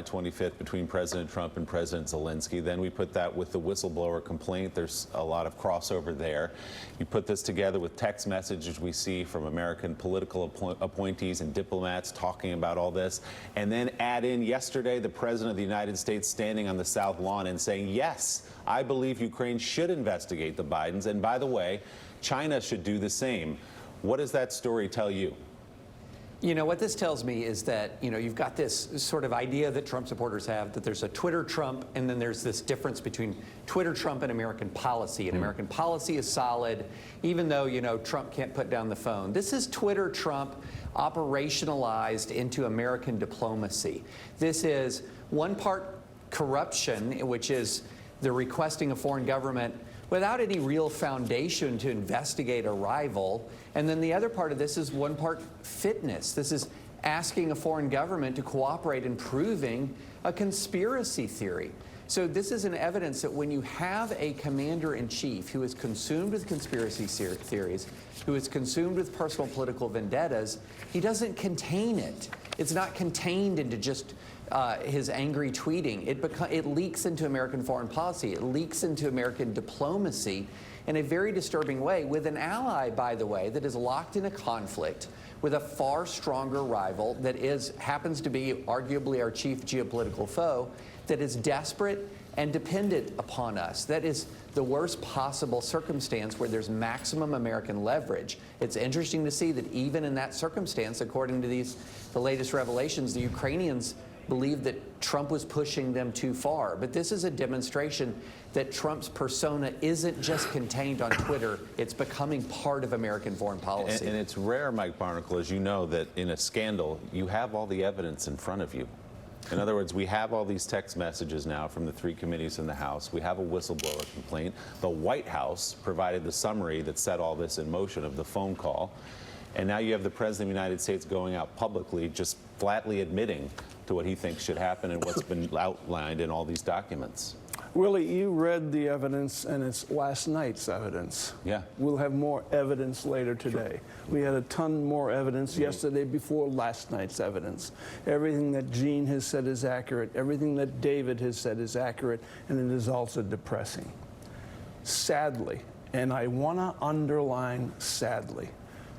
July 25th between President Trump and President Zelensky. Then we put that with the whistleblower complaint. There's a lot of crossover there. You put this together with text messages we see from American political appointees and diplomats talking about all this, and then add in yesterday the President of the United States standing on the South Lawn and saying, yes, I believe Ukraine should investigate the Bidens, and by the way, China should do the same. What does that story tell you? You know, what this tells me is that, you've got this sort of idea that Trump supporters have, that there's a Twitter Trump, and then there's this difference between Twitter Trump and American policy. And American policy is solid, even though, Trump can't put down the phone. This is Twitter Trump operationalized into American diplomacy. This is one part corruption, which is the requesting a foreign government without any real foundation to investigate a rival. And then the other part of this is one part fitness. This is asking a foreign government to cooperate in proving a conspiracy theory. So this is an evidence that when you have a commander-in-chief who is consumed with conspiracy theories, who is consumed with personal political vendettas, he doesn't contain it. It's not contained into just his angry tweeting. It leaks into American foreign policy. It leaks into American diplomacy in a very disturbing way, with an ally, by the way, that is locked in a conflict with a far stronger rival that happens to be arguably our chief geopolitical foe, that is desperate and dependent upon us. That is the worst possible circumstance where there's maximum American leverage. It's interesting to see that even in that circumstance, according to the latest revelations, the Ukrainians believe that Trump was pushing them too far. But this is a demonstration that Trump's persona isn't just contained on Twitter. It's becoming part of American foreign policy. And it's rare, Mike Barnacle, as you know, that in a scandal, you have all the evidence in front of you. In other words, we have all these text messages now from the three committees in the House. We have a whistleblower complaint. The White House provided the summary that set all this in motion of the phone call. And now you have the President of the United States going out publicly, just flatly admitting to what he thinks should happen and what's been outlined in all these documents. Willie, you read the evidence, and it's last night's evidence. Yeah. We'll have more evidence later today. Sure. We had a ton more evidence yesterday before last night's evidence. Everything that Gene has said is accurate. Everything that David has said is accurate, and it is also depressing. Sadly, and I want to underline sadly,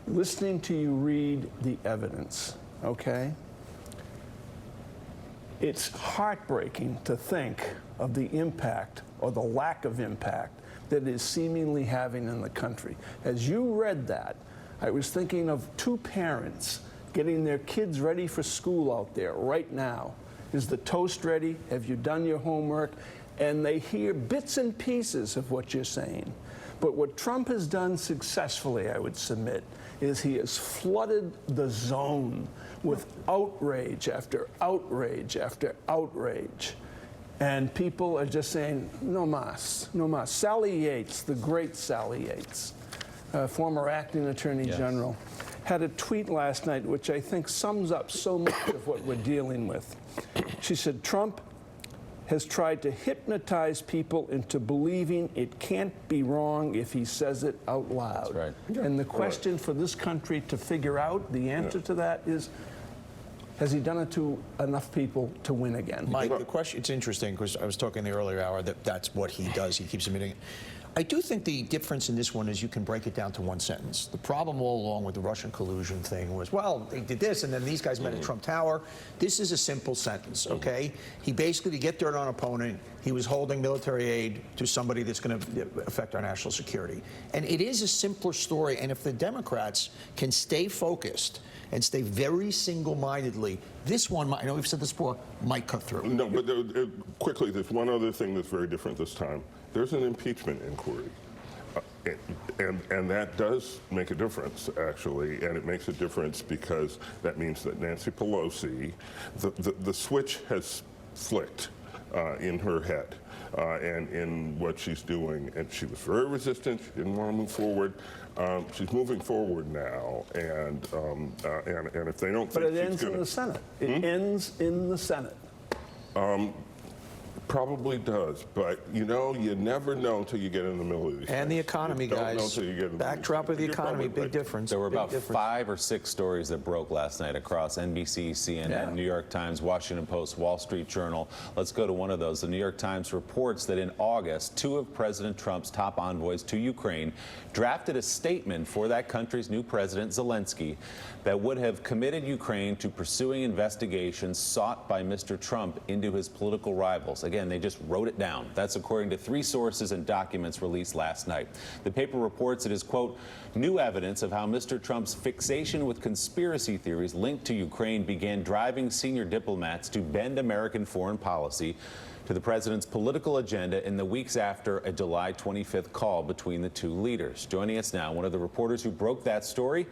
listening to you read the evidence, okay? It's heartbreaking to think of the impact or the lack of impact that it is seemingly having in the country. As you read that, I was thinking of two parents getting their kids ready for school out there right now. Is the toast ready? Have you done your homework? And they hear bits and pieces of what you're saying. But what Trump has done successfully, I would submit, is he has flooded the zone with outrage after outrage after outrage. And people are just saying, no mas, no mas. Sally Yates, the great Sally Yates, former acting attorney general, had a tweet last night which I think sums up so much of what we're dealing with. She said, Trump has tried to hypnotize people into believing it can't be wrong if he says it out loud. That's right. And the question for this country to figure out, the answer to that is, has he done it to enough people to win again? Mike, the question, it's interesting because I was talking in the earlier hour that that's what he does. He keeps admitting it. I do think the difference in this one is you can break it down to one sentence. The problem all along with the Russian collusion thing was, well, they did this, and then these guys met at Trump Tower. This is a simple sentence, okay? He basically, to get dirt on an opponent, he was holding military aid to somebody that's going to affect our national security. And it is a simpler story, and if the Democrats can stay focused and stay very single-mindedly, this one, I know we've said this before, might cut through. No, but quickly, there's one other thing that's very different this time. There's an impeachment inquiry. And that does make a difference, actually, and it makes a difference because that means that Nancy Pelosi, the switch has flicked in her head and in what she's doing, and she was very resistant. She didn't want to move forward. She's moving forward now, and if they don't think she's going to... But it ends in the Senate. It ends in the Senate. Probably does, but you know, you never know until you get in the middle of these And the things. economy, You don't know guys. till you get in the middle of these Backdrop of the things. You're economy, probably big right. difference. There were big about difference. 5 or 6 stories that broke last night across NBC, CNN, Yeah. New York Times, Washington Post, Wall Street Journal. Let's go to one of those. The New York Times reports that in August, 2 of President Trump's top envoys to Ukraine drafted a statement for that country's new president, Zelensky, that would have committed Ukraine to pursuing investigations sought by Mr. Trump into his political rivals. Again, they just wrote it down. That's according to 3 sources and documents released last night. The paper reports it is, quote, new evidence of how Mr. Trump's fixation with conspiracy theories linked to Ukraine began driving senior diplomats to bend American foreign policy to the president's political agenda in the weeks after a July 25th call between the 2 leaders. Joining us now, one of the reporters who broke that story,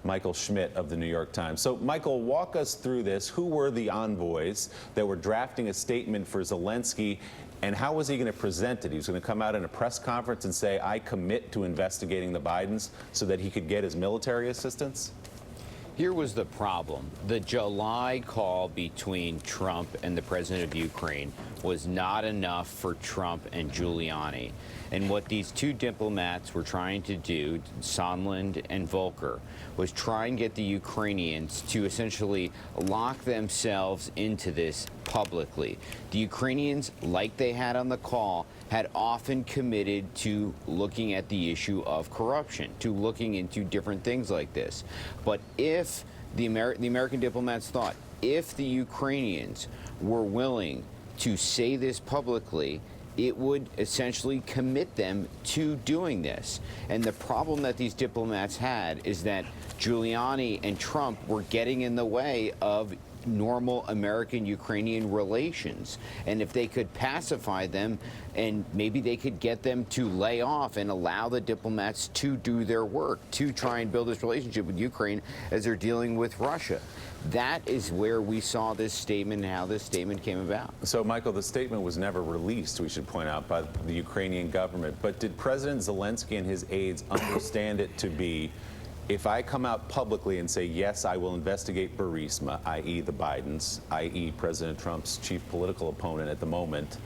Michael Schmidt of the New York Times. So, Michael, walk us through this. Who were the envoys that were drafting a statement for Zelensky, and how was he going to present it? He was going to come out in a press conference and say, I commit to investigating the Bidens so that he could get his military assistance? Here was the problem. The July call between Trump and the president of Ukraine was not enough for Trump and Giuliani. And what these 2 diplomats were trying to do, Sondland and Volker, was try and get the Ukrainians to essentially lock themselves into this publicly. The Ukrainians, like they had on the call, had often committed to looking at the issue of corruption, to looking into different things like this. But if the American diplomats thought, if the Ukrainians were willing to say this publicly, it would essentially commit them to doing this. And the problem that these diplomats had is that Giuliani and Trump were getting in the way of normal American-Ukrainian relations. And if they could pacify them, and maybe they could get them to lay off and allow the diplomats to do their work, to try and build this relationship with Ukraine as they're dealing with Russia. That is where we saw this statement and how this statement came about. So, Michael, the statement was never released, we should point out, by the Ukrainian government. But did President Zelensky and his aides understand it to be, if I come out publicly and say, yes, I will investigate Burisma, i.e. the Bidens, i.e. President Trump's chief political opponent at the moment,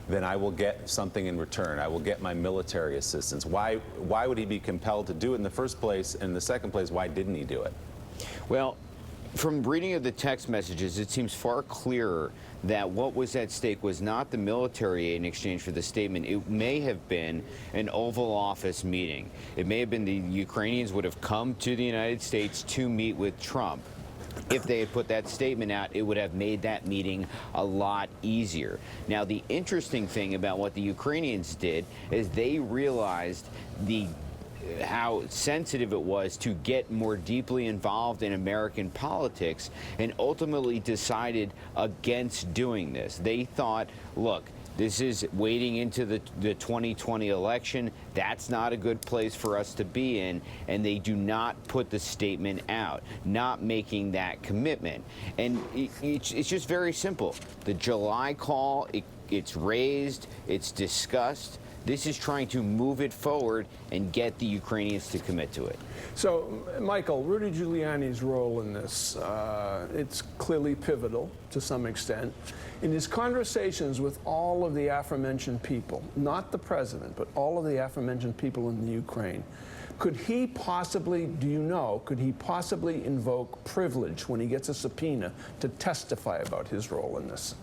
then I will get something in return. I will get my military assistance. Why would he be compelled to do it in the first place? And in the second place, why didn't he do it? Well, from reading of the text messages, it seems far clearer that what was at stake was not the military aid in exchange for the statement. It may have been an Oval Office meeting. It may have been the Ukrainians would have come to the United States to meet with Trump. If they had put that statement out, it would have made that meeting a lot easier. Now, the interesting thing about what the Ukrainians did is they realized how sensitive it was to get more deeply involved in American politics, and ultimately decided against doing this. They thought, look, this is wading into the 2020 election. That's not a good place for us to be in, and they do not put the statement out, not making that commitment. And it's just very simple. The July call, it's raised, it's discussed. This is trying to move it forward and get the Ukrainians to commit to it. So, Michael, Rudy Giuliani's role in this, it's clearly pivotal to some extent. In his conversations with all of the aforementioned people, not the president, but all of the aforementioned people in the Ukraine, could he possibly, do you know, could he possibly invoke privilege when he gets a subpoena to testify about his role in this?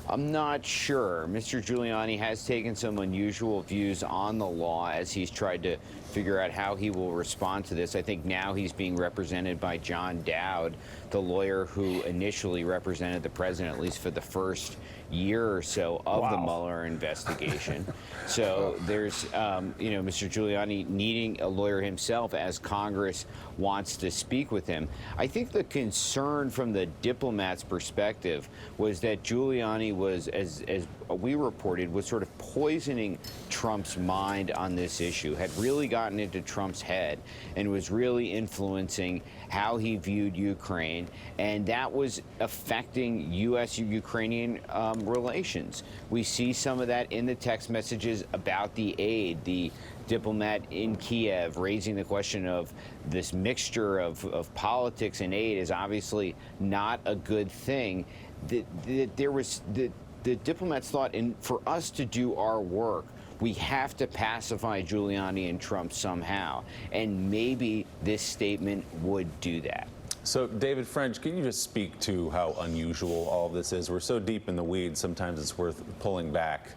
I'm not sure. Mr. Giuliani has taken some unusual views on the law as he's tried to figure out how he will respond to this. I think now he's being represented by John Dowd, the lawyer who initially represented the president, at least for the first year or so of the Mueller investigation. So there's, Mr. Giuliani needing a lawyer himself as Congress wants to speak with him. I think the concern from the diplomat's perspective was that Giuliani was, as we reported, was sort of poisoning Trump's mind on this issue, had really gotten into Trump's head and was really influencing how he viewed Ukraine, and that was affecting U.S.-Ukrainian relations. We see some of that in the text messages about the aid. The diplomat in Kiev raising the question of this mixture of politics and aid is obviously not a good thing. There was the diplomats thought, for us to do our work, we have to pacify Giuliani and Trump somehow. And maybe this statement would do that. So, David French, can you just speak to how unusual all of this is? We're so deep in the weeds, sometimes it's worth pulling back,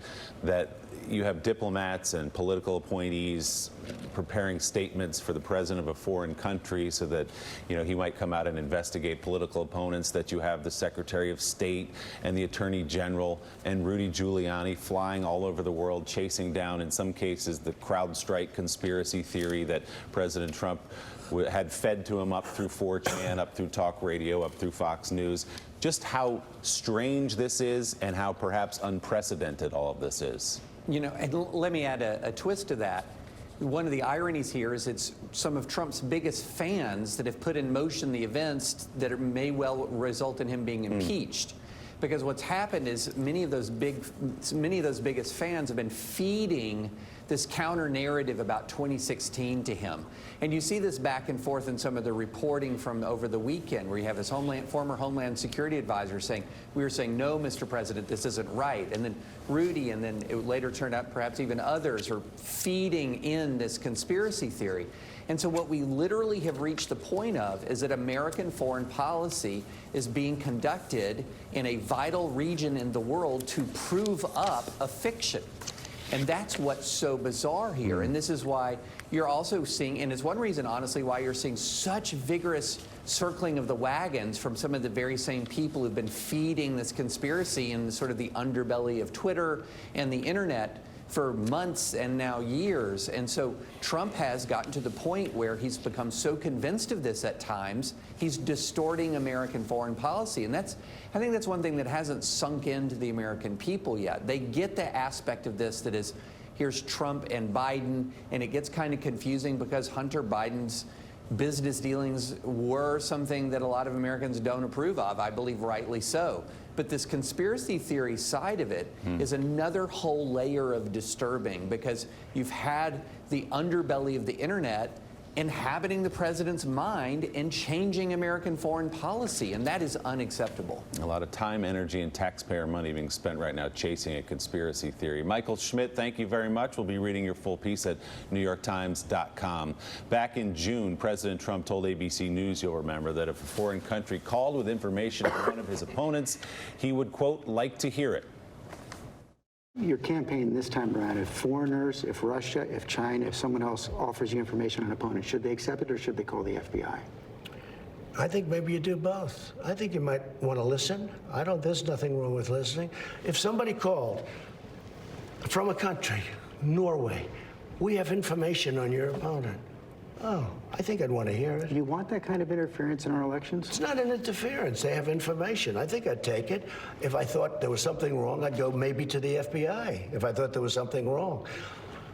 that you have diplomats and political appointees preparing statements for the president of a foreign country so that, he might come out and investigate political opponents, that you have the Secretary of State and the Attorney General and Rudy Giuliani flying all over the world, chasing down, in some cases, the CrowdStrike conspiracy theory that President Trump had fed to him up through 4chan, up through talk radio, up through Fox News. Just how strange this is and how perhaps unprecedented all of this is. And let me add a twist to that. One of the ironies here is it's some of Trump's biggest fans that have put in motion the events that may well result in him being impeached. Because what's happened is many of those biggest fans have been feeding this counter narrative about 2016 to him. And you see this back and forth in some of the reporting from over the weekend, where you have this former Homeland Security advisor saying, we were saying, no, Mr. President, this isn't right. And then Rudy, and then it later turned out perhaps even others, are feeding in this conspiracy theory. And so what we literally have reached the point of is that American foreign policy is being conducted in a vital region in the world to prove up a fiction. And that's what's so bizarre here. And this is why you're also seeing, and it's one reason, honestly, why you're seeing such vigorous circling of the wagons from some of the very same people who've been feeding this conspiracy in sort of the underbelly of Twitter and the internet for months and now years. And so Trump has gotten to the point where he's become so convinced of this at times, he's distorting American foreign policy. And I think that's one thing that hasn't sunk into the American people yet. They get the aspect of this that is, here's Trump and Biden, and it gets kind of confusing because Hunter Biden's business dealings were something that a lot of Americans don't approve of, I believe rightly so. But this conspiracy theory side of it is another whole layer of disturbing, because you've had the underbelly of the internet inhabiting the president's mind and changing American foreign policy, and that is unacceptable. A lot of time, energy, and taxpayer money being spent right now chasing a conspiracy theory. Michael Schmidt, thank you very much. We'll be reading your full piece at NewYorkTimes.com. Back in June, President Trump told ABC News, you'll remember, that if a foreign country called with information from one of his opponents, he would, quote, like to hear it. Your campaign this time around, if foreigners, if Russia, if China, if someone else offers you information on an opponent, should they accept it or should they call the FBI? I think maybe you do both. I think you might want to listen. There's nothing wrong with listening. If somebody called from a country, Norway, we have information on your opponent. Oh, I think I'd want to hear it. Do you want that kind of interference in our elections? It's not an interference. They have information. I think I'd take it. If I thought there was something wrong, I'd go maybe to the FBI if I thought there was something wrong.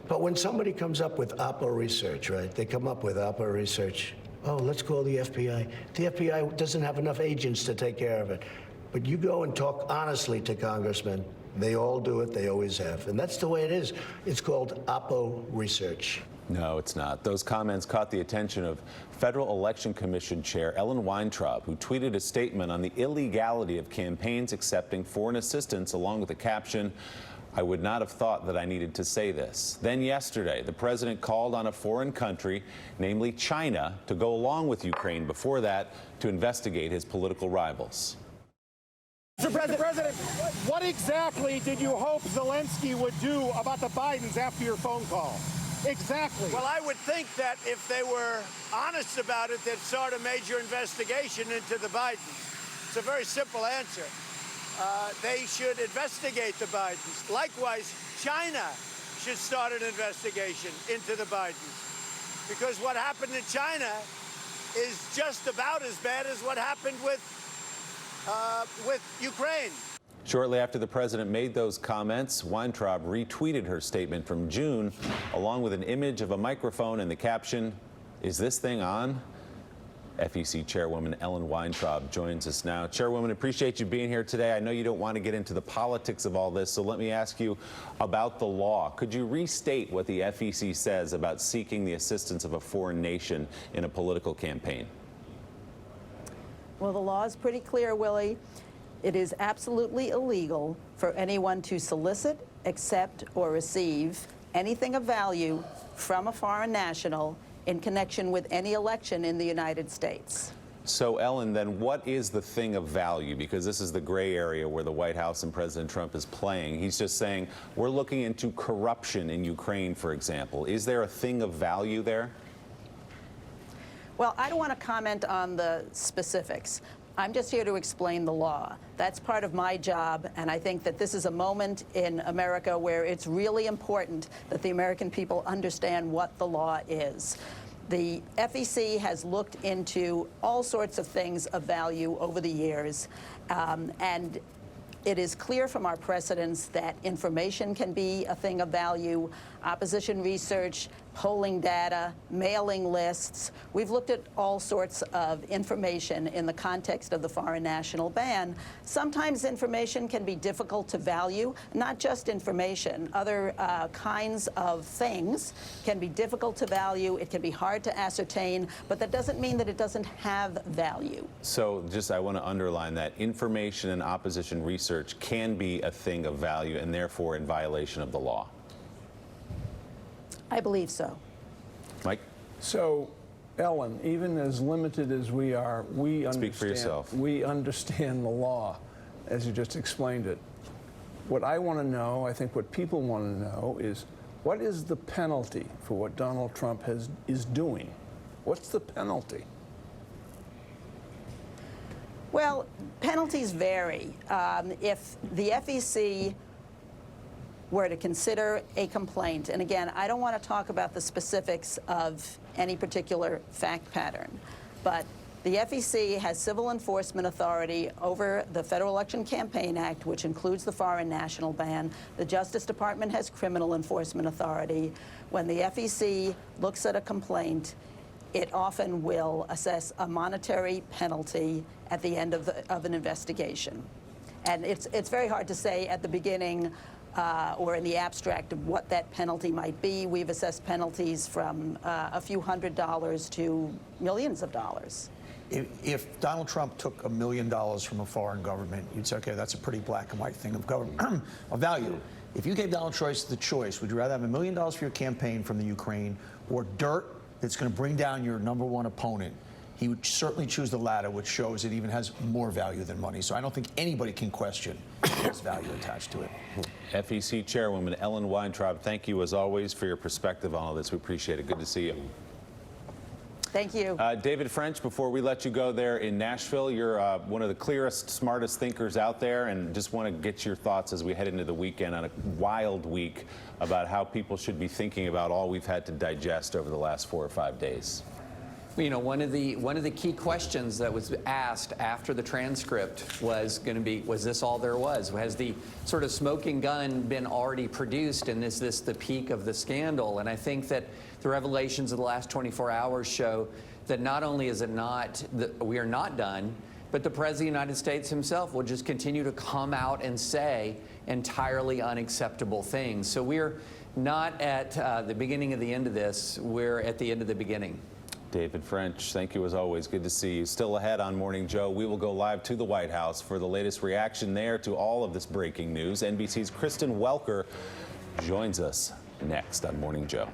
But when somebody comes up with Oppo research, right? They come up with Oppo research. Oh, let's call the FBI. The FBI doesn't have enough agents to take care of it. But you go and talk honestly to congressmen. They all do it. They always have. And that's the way it is. It's called Oppo research. No, it's not. Those comments caught the attention of Federal Election Commission Chair Ellen Weintraub, who tweeted a statement on the illegality of campaigns accepting foreign assistance, along with the caption, "I would not have thought that I needed to say this." Then yesterday, the president called on a foreign country, namely China, to go along with Ukraine before that to investigate his political rivals. Mr. President, what exactly did you hope Zelensky would do about the Bidens after your phone call? Exactly. Well, I would think that if they were honest about it, they'd start a major investigation into the Bidens. It's a very simple answer. They should investigate the Bidens. Likewise, China should start an investigation into the Bidens. Because what happened in China is just about as bad as what happened with Ukraine. Shortly after the president made those comments, Weintraub retweeted her statement from June, along with an image of a microphone and the caption, "Is this thing on?" FEC Chairwoman Ellen Weintraub joins us now. Chairwoman, appreciate you being here today. I know you don't want to get into the politics of all this, so let me ask you about the law. Could you restate what the FEC says about seeking the assistance of a foreign nation in a political campaign? Well, the law is pretty clear, Willie. It is absolutely illegal for anyone to solicit, accept, or receive anything of value from a foreign national in connection with any election in the United States. So, Ellen, then what is the thing of value? Because this is the gray area where the White House and President Trump is playing. He's just saying, we're looking into corruption in Ukraine, for example. Is there a thing of value there? Well, I don't want to comment on the specifics. I'm just here to explain the law. That's part of my job, and I think that this is a moment in America where it's really important that the American people understand what the law is. The FEC has looked into all sorts of things of value over the years, and it is clear from our precedents that information can be a thing of value, opposition research, polling data, mailing lists. We've looked at all sorts of information in the context of the foreign national ban. Sometimes information can be difficult to value, not just information. Other kinds of things can be difficult to value. It can be hard to ascertain, but that doesn't mean that it doesn't have value. So I want to underline that information and opposition research can be a thing of value and therefore in violation of the law. I believe so. Mike? So, Ellen, even as limited as we are, we understand. Speak for yourself. We understand the law, as you just explained it. What I want to know, I think what people want to know, is what is the penalty for what Donald Trump is doing? What's the penalty? Well, penalties vary. If the FEC were to consider a complaint, and again, I don't want to talk about the specifics of any particular fact pattern, but the FEC has civil enforcement authority over the Federal Election Campaign Act, which includes the foreign national ban. The Justice Department has criminal enforcement authority. When the FEC looks at a complaint, it often will assess a monetary penalty at the end of an investigation. And it's very hard to say at the beginning or in the abstract of what that penalty might be. We've assessed penalties from a few $100s to millions of dollars. If Donald Trump took $1 million from a foreign government, you'd say, okay, that's a pretty black and white thing of government of value. If you gave Donald Trump the choice, would you rather have $1 million for your campaign from the Ukraine or dirt that's going to bring down your #1 opponent? He would certainly choose the latter, which shows it even has more value than money. So I don't think anybody can question this value attached to it. FEC Chairwoman Ellen Weintraub, thank you as always for your perspective on all this. We appreciate it. Good to see you. Thank you. David French, before we let you go there in Nashville, you're one of the clearest, smartest thinkers out there, and just want to get your thoughts as we head into the weekend on a wild week about how people should be thinking about all we've had to digest over the last 4 or 5 days. You know, one of the key questions that was asked after the transcript was going to be, was this all there was? Has the sort of smoking gun been already produced, and is this the peak of the scandal? And I think that the revelations of the last 24 hours show that not only is it not, we are not done, but the President of the United States himself will just continue to come out and say entirely unacceptable things. So we're not at the beginning of the end of this, we're at the end of the beginning. David French, thank you as always. Good to see you. Still ahead on Morning Joe, we will go live to the White House for the latest reaction there to all of this breaking news. NBC's Kristen Welker joins us next on Morning Joe.